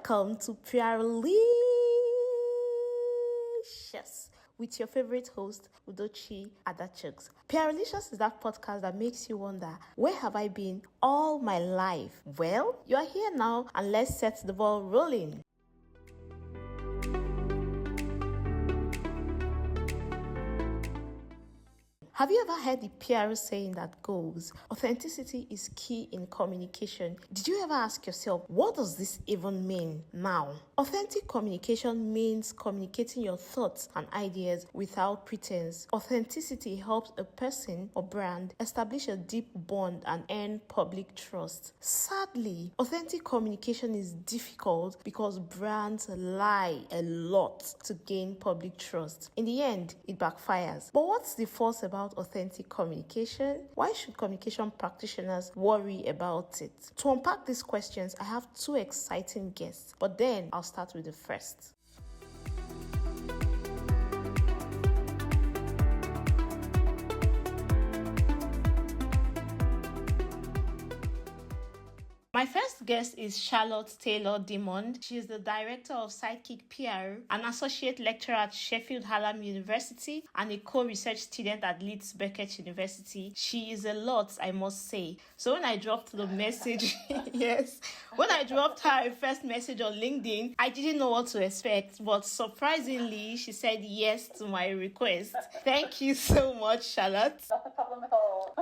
Welcome to PRlicious with your favorite host, Udochi Adachuks. PRlicious is that podcast that makes you wonder, where have I been all my life? Well, you are here now, and let's set the ball rolling. Have you ever heard the PR saying that goes, authenticity is key in communication? Did you ever ask yourself, what does this even mean now? Authentic communication means communicating your thoughts and ideas without pretense. Authenticity helps a person or brand establish a deep bond and earn public trust. Sadly, authentic communication is difficult because brands lie a lot to gain public trust. In the end, it backfires. But what's the fuss about authentic communication? Why should communication practitioners worry about it? To unpack these questions, I have two exciting guests, but then I'll start with the first. My first guest is Charlotte Taylor Dimond. She is the director of Sidekick PR, an associate lecturer at Sheffield Hallam University, and a co-research student at Leeds Beckett University. She is a lot, I must say. So when I dropped the message, when I dropped her a first message on LinkedIn, I didn't know what to expect, but surprisingly, she said yes to my request. Thank you so much, Charlotte. Not a problem at all.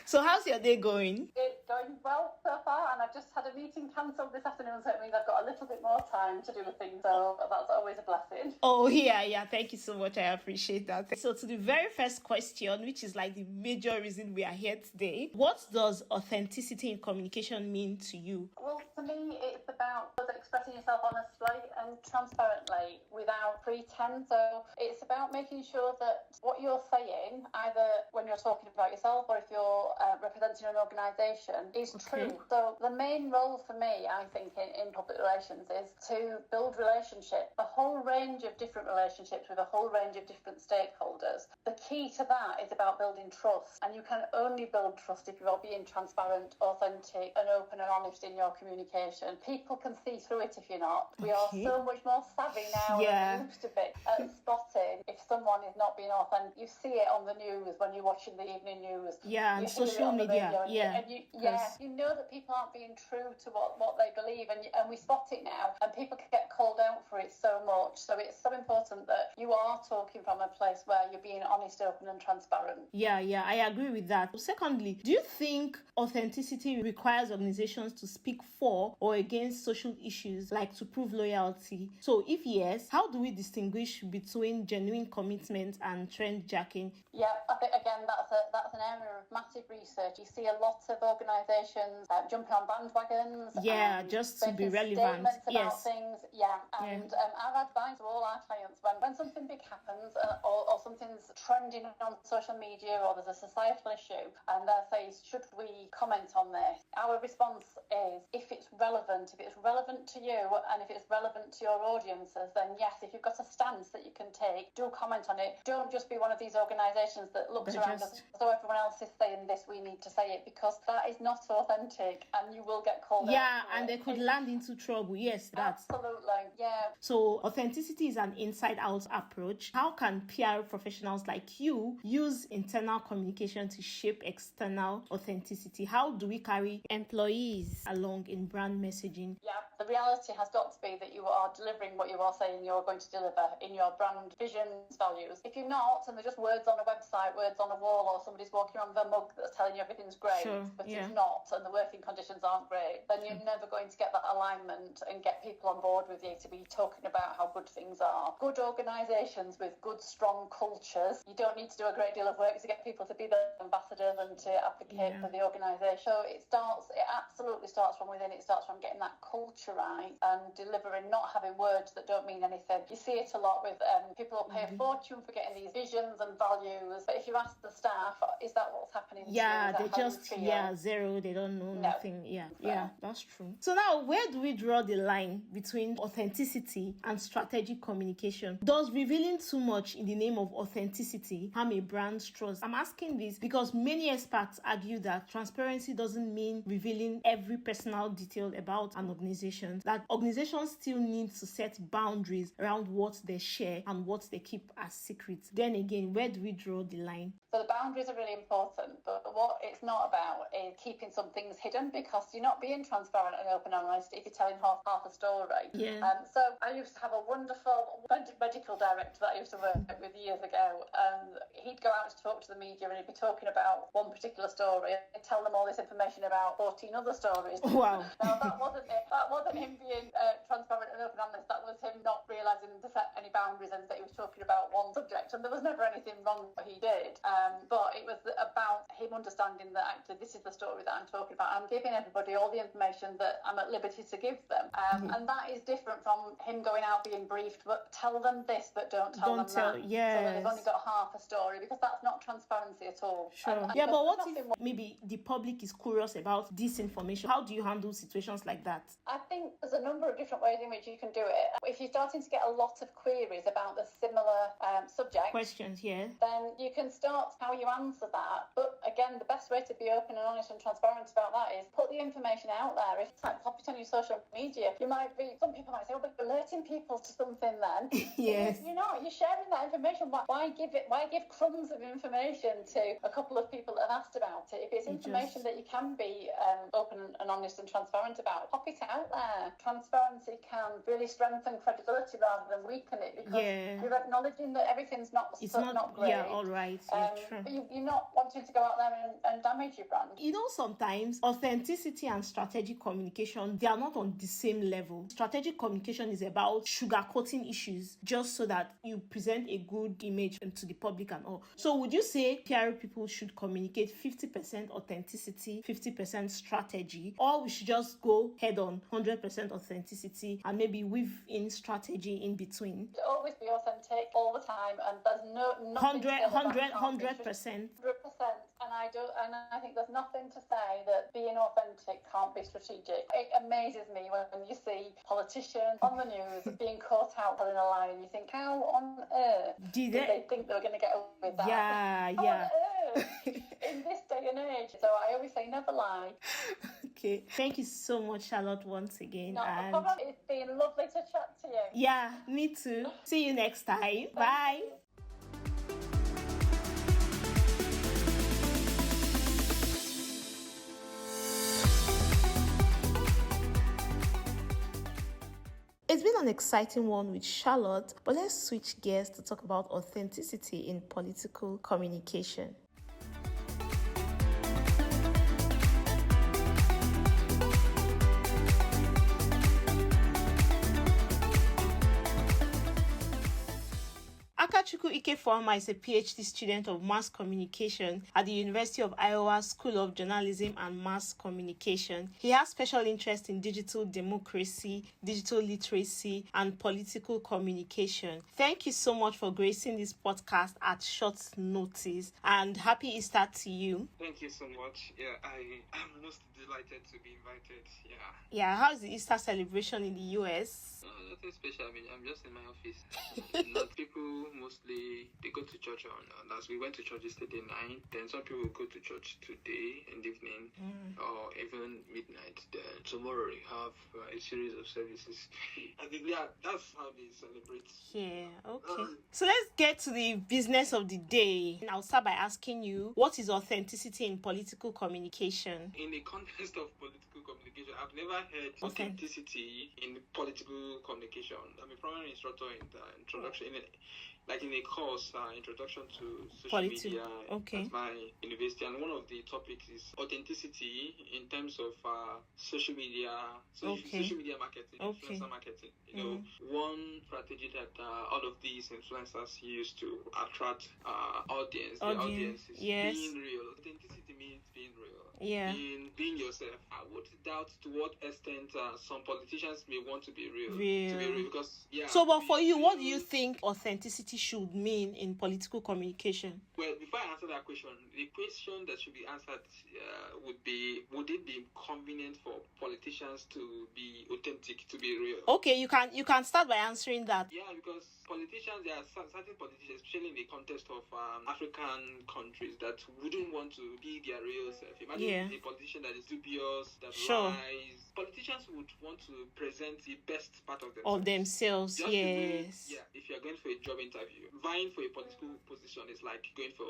So how's your day going? It's going well so far, and I've just had a meeting cancelled this afternoon, so it means I've got a little bit more time to do things, so that's always a blessing. Oh, yeah, thank you so much. I appreciate that. So to the very first question, which is like the major reason we are here today, what does authenticity in communication mean to you? Well, to me, it's about expressing yourself honestly and transparently without pretense. So it's about making sure that what you're saying, either when you're talking about yourself or if you're representing an organisation, is true. So the main role for me, I think, in public relations is to build relationships, a whole range of different relationships with a whole range of different stakeholders. The key to that is about building trust, and you can only build trust if you're being transparent, authentic and open and honest in your communication. People can see through it if you're not. We are so much more savvy now than we used to be at spotting if someone is not being authentic. You see it on the news when you're watching the evening news. Yeah, and social media. You know that people aren't being true to what they believe, and we spot it now, and people can get called out for it so much. So it's so important that you are talking from a place where you're being honest, open and transparent. Yeah, I agree with that. Secondly, do you think authenticity requires organizations to speak for or against social issues, like to prove loyalty? So if yes, how do we distinguish between genuine commitment and trend jacking? Yeah, I think again that's an area of massive research. You see a lot of organisations jumping on bandwagons. Just to be relevant. Statements about things. Our advice to all our clients when something big happens or something's trending on social media or there's a societal issue and they say, should we comment on this? Our response is, if it's relevant to you and if it's relevant to your audiences, then yes, if you've got a stance that you can take, do comment on it. Don't just be one of these organisations that looks around us, so everyone else is saying this, we need to say it, because that is not authentic and you will get called out. Yeah, and they could land into trouble. Yes, that's absolutely. Yeah. So authenticity is an inside-out approach. How can PR professionals like you use internal communication to shape external authenticity? How do we carry employees along in brand messaging? Yeah, the reality has got to be that you are delivering what you are saying you're going to deliver in your brand visions, values. If you're not, and they're just words on a website, words on a wall, or somebody's walking around with a mug that's telling you everything's great, but it's not, and the working conditions aren't great, then you're never going to get that alignment and get people on board with you to be talking about how good things are. Good organisations with good, strong cultures, you don't need to do a great deal of work to get people to be the ambassadors and to advocate for the organisation. So it absolutely starts from within. It starts from getting that culture right and delivering, not having words that don't mean anything. You see it a lot with people who pay a fortune for getting these visions and values, but if you ask the staff, is that what's happening to you? They just zero, they don't know nothing. That's true. So now, where do we draw the line between authenticity and strategic communication? Does revealing too much in the name of authenticity harm a brand's trust? I'm asking this because many experts argue that transparency doesn't mean revealing every personal detail about an organization. organizations, that organizations still need to set boundaries around what they share and what they keep as secrets. Then again, where do we draw the line? So the boundaries are really important, but what it's not about is keeping some things hidden, because you're not being transparent and open and honest if you're telling half a story. Yeah. So I used to have a wonderful medical director that I used to work with years ago, and he'd go out to talk to the media and he'd be talking about one particular story and tell them all this information about 14 other stories. Wow. Now that wasn't it. That wasn't him being transparent and open and honest. That was him not realising to set any boundaries and that he was talking about one subject, and there was never anything wrong with what he did. But it was about him understanding that actually this is the story that I'm talking about. I'm giving everybody all the information that I'm at liberty to give them. And that is different from him going out being briefed, but tell them this, but don't tell them that. Yes. So that they've only got half a story, because that's not transparency at all. Sure. Yeah, but what if maybe the public is curious about disinformation? How do you handle situations like that? I think there's a number of different ways in which you can do it. If you're starting to get a lot of queries about the similar subject, questions, yeah, then you can start how you answer that. But again, the best way to be open and honest and transparent about that is put the information out there. If it's like pop it on your social media, some people might say, but you're alerting people to something then. Yes. You're not. You're sharing that information. Why give crumbs of information to a couple of people that have asked about it? If it's information that you can be open and honest and transparent about, pop it out there. Transparency can really strengthen credibility rather than weaken it, because you're acknowledging that everything's not great. Yeah, all right. But you're not wanting to go out there and damage your brand. Sometimes authenticity and strategic communication, they are not on the same level. Strategic communication is about sugarcoating issues just so that you present a good image to the public and all. So would you say PR people should communicate 50% authenticity, 50% strategy, or we should just go head on 100% authenticity and maybe weave in strategy in between? Always be authentic all the time, and there's nothing 100%. And I think there's nothing to say that being authentic can't be strategic. It amazes me when you see politicians on the news being caught out telling a lie, and you think, how on earth did they think they were going to get away with that? Yeah. On earth, in this day and age. So I always say, never lie. Okay. Thank you so much, Charlotte, once again. Not a problem. It's been lovely to chat to you. Yeah, me too. See you next time. Bye. It's been an exciting one with Charlotte, but let's switch gears to talk about authenticity in political communication. Akachukwu Ikefuama is a PhD student of mass communication at the University of Iowa School of Journalism and Mass Communication. He has special interest in digital democracy, digital literacy, and political communication. Thank you so much for gracing this podcast at short notice, and happy Easter to you. Thank you so much. Yeah, I'm most delighted to be invited. Yeah, how's the Easter celebration in the US? Nothing special. I mean, I'm just in my office. Not people mostly, they go to church as we went to church yesterday night. Then some people go to church today in the evening or even midnight. Then tomorrow we have a series of services. I think that's how they celebrate. Yeah, okay. So let's get to the business of the day. I'll start by asking you, what is authenticity in political communication? In the context of political communication, I've never heard authenticity in political communication. I'm a prominent instructor in the introduction, in a course, introduction to social media at my university, and one of the topics is authenticity in terms of social media marketing, influencer marketing. One strategy that all of these influencers use to attract audience. The audience is being real. Authenticity means being real. Yeah. Being yourself. I would doubt to what extent some politicians may want to be real. To be real, because So, but for you, what do you think authenticity should mean in political communication? Well, before I answer that question, the question that should be answered would be: would it be convenient for politicians to be authentic, to be real? Okay, you can start by answering that. Yeah, because politicians, there are certain politicians, especially in the context of African countries, that wouldn't want to be their real self. Imagine a politician that is dubious, that Otherwise, politicians would want to present the best part of themselves. Just Yes. if you're going for a job interview, vying for a political position is like going for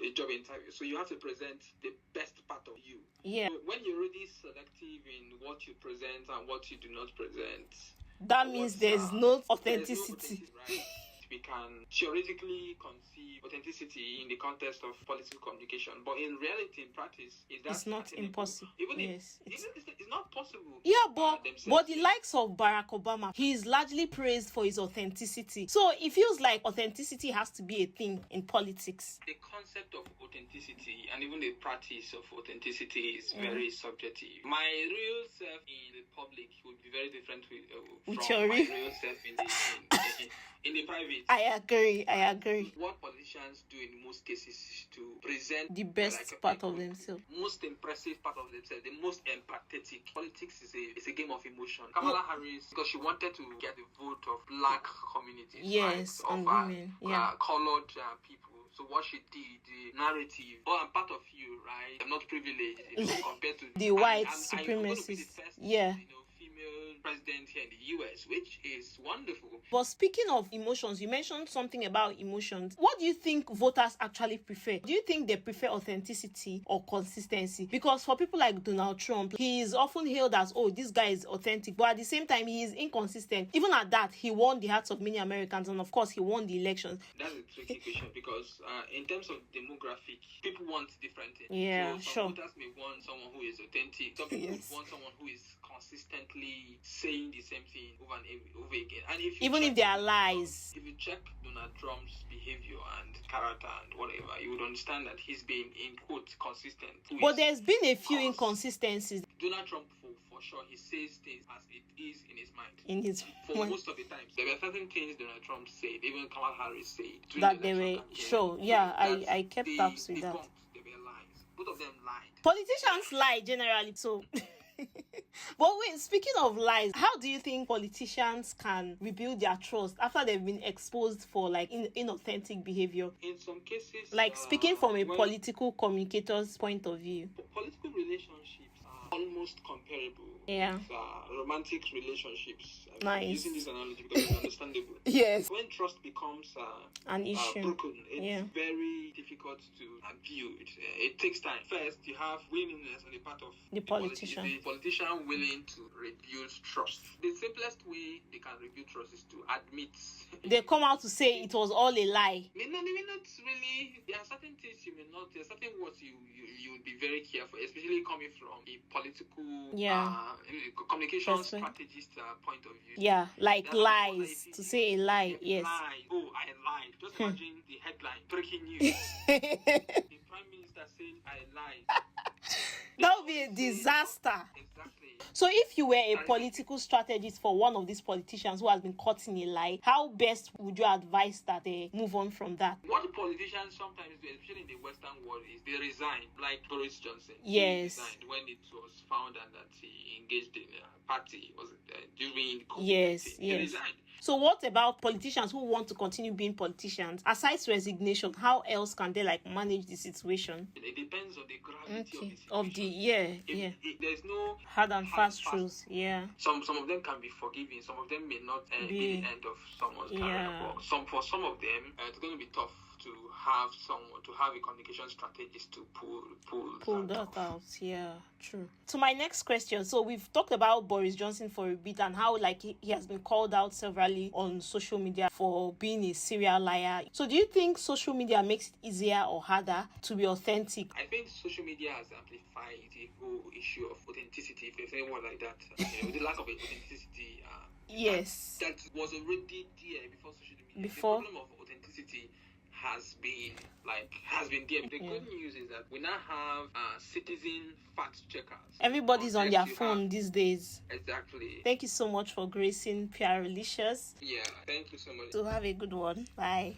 a job interview. So you have to present the best part of you. Yeah. So when you're really selective in what you present and what you do not present, that means there's no authenticity. Right? We can theoretically conceive authenticity in the context of political communication, but in reality, in practice, it's not impossible. It's not possible. Yeah, but the likes of Barack Obama, he is largely praised for his authenticity. So it feels like authenticity has to be a thing in politics. The concept of authenticity and even the practice of authenticity is very subjective. My real self in the public would be very different from my real self in the private. I agree. What politicians do in most cases is to present the best part of themselves, most impressive part of themselves, the most empathetic. Politics is a game of emotion. Kamala Harris, because she wanted to get the vote of black communities, yes, right? And women, colored people. So what she did, the narrative, I'm part of you, right? I'm not privileged compared to the white supremacists. Yeah. Female president here in the US, which is wonderful. But speaking of emotions, you mentioned something about emotions. What do you think voters actually prefer? Do you think they prefer authenticity or consistency? Because for people like Donald Trump, he is often hailed as, this guy is authentic, but at the same time, he is inconsistent. Even at that, he won the hearts of many Americans, and of course, he won the elections. That's a tricky question because in terms of demographic, people want different things. Yeah, so some voters may want someone who is authentic. Some people want someone who is consistently saying the same thing over and over again. And if they are lies. If you check Donald Trump's behavior and character and whatever, you would understand that he's been, in quote, consistent. But there's been a few inconsistencies. Donald Trump, for sure, he says things as it is in his mind. For most of the times. There were certain things Donald Trump said, even Kamala Harris said. That they were sure. Yeah, I kept up with that. They were lies. Both of them lied. Politicians lie generally, so... But wait, speaking of lies, how do you think politicians can rebuild their trust after they've been exposed for inauthentic behavior? In some cases, speaking from a political communicator's point of view, political relationships are almost comparable with romantic relationships. Nice. I'm using this analogy because it's understandable. Yes. When trust becomes an issue, broken, it's very difficult to build. It takes time. First, you have willingness on the part of the politician. The politician willing to rebuild trust. The simplest way they can rebuild trust is to admit. They come out to say it was all a lie. They may not really. There are certain things you may not. There are certain words you would be very careful, especially coming from a political communication strategist point of view. Yeah, like lies. To say a lie, yes. Lie. Oh, I lied. Just imagine the headline: breaking news. The Prime Minister saying I lied. That would be a disaster. Exactly. So if you were a political strategist for one of these politicians who has been caught in a lie, how best would you advise that they move on from that? What the politicians sometimes do, especially in the Western world, is they resign, like Boris Johnson. Yes. He resigned when it was found out that he engaged in a party during COVID. Yes. He resigned. So what about politicians who want to continue being politicians? Aside resignation, how else can they manage the situation? It depends on the gravity of the situation. There's no hard and fast rules. Yeah. Some of them can be forgiven. Some of them may not be the end of someone's career. But for some of them, it's going to be tough to have a communication strategist to pull that out. Yeah, true. So my next question. So we've talked about Boris Johnson for a bit and how he has been called out severally on social media for being a serial liar. So do you think social media makes it easier or harder to be authentic? I think social media has amplified the whole issue of authenticity, if there's any word like that. With the lack of authenticity, yes, that was already there before social media. The problem of authenticity has been there. The good news is that we now have citizen fact checkers. Everybody's on their phone these days. Exactly. Thank you so much for gracing PRlicious. Yeah, thank you so much. So have a good one. Bye.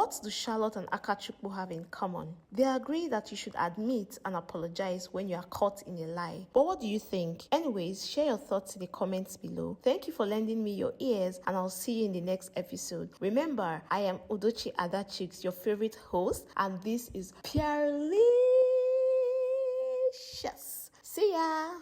What do Charlotte and Akachukwu have in common? They agree that you should admit and apologize when you are caught in a lie. But what do you think? Anyways, share your thoughts in the comments below. Thank you for lending me your ears, and I'll see you in the next episode. Remember, I am Udochi Adachuks, your favorite host, and this is PRlicious. See ya!